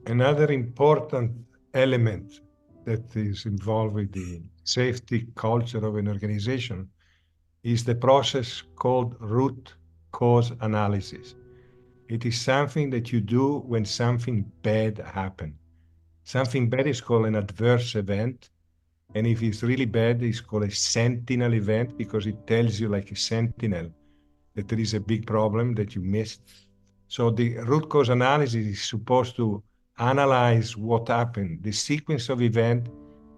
Another important element that is involved with the safety culture of an organization is the process called root cause analysis. It is something that you do when something bad happens. Something bad is called an adverse event. And if it's really bad, it's called a sentinel event because it tells you like a sentinel that there is a big problem that you missed. So the root cause analysis is supposed to analyze what happened, the sequence of events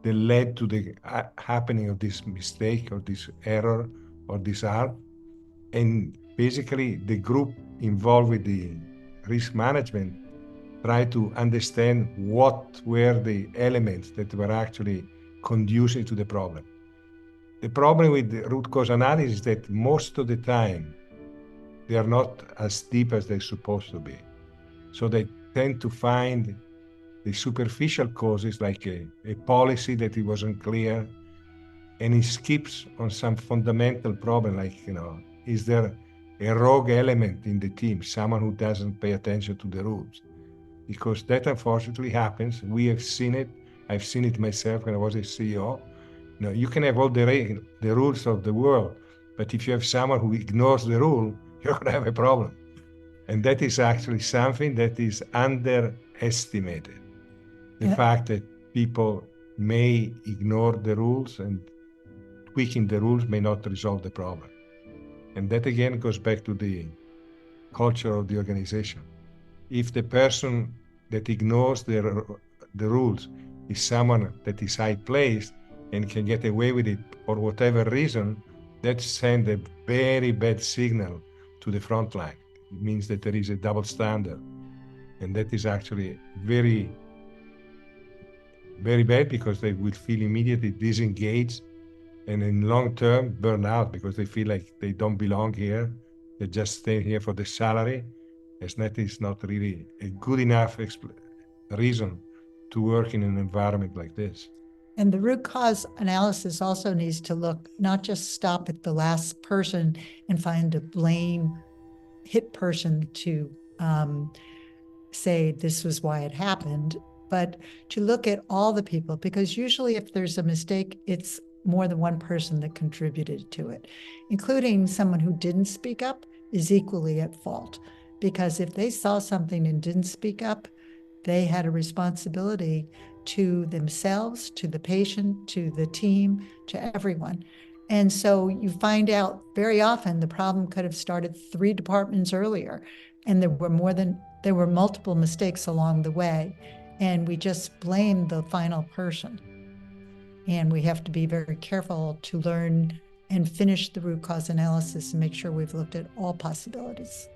that led to the happening of this mistake or this error or this harm. And basically the group involved with the risk management try to understand what were the elements that were actually conducive to the problem. The problem with the root cause analysis is that most of the time, they are not as deep as they're supposed to be. So they tend to find the superficial causes like a policy that it wasn't clear, and it skips on some fundamental problem like, is there a rogue element in the team, someone who doesn't pay attention to the rules? Because that unfortunately happens. We have seen it. I've seen it myself when I was a CEO. You can have all the rules of the world, but if you have someone who ignores the rule, you're going to have a problem. And that is actually something that is underestimated. The fact that people may ignore the rules and tweaking the rules may not resolve the problem. And that again goes back to the culture of the organization. If the person that ignores the rules is someone that is high placed and can get away with it for whatever reason, that sends a very bad signal to the front line. It means that there is a double standard. And that is actually very, very bad because they will feel immediately disengaged and in long term burn out because they feel like they don't belong here. They just stay here for the salary. As that is not really a good enough reason to work in an environment like this. And the root cause analysis also needs to look, not just stop at the last person and find a blame hit person to say this was why it happened, but to look at all the people, because usually if there's a mistake, it's more than one person that contributed to it, including someone who didn't speak up is equally at fault. Because if they saw something and didn't speak up, they had a responsibility to themselves, to the patient, to the team, to everyone. And so you find out very often the problem could have started 3 departments earlier, and there were multiple mistakes along the way, and we just blame the final person. And we have to be very careful to learn and finish the root cause analysis and make sure we've looked at all possibilities.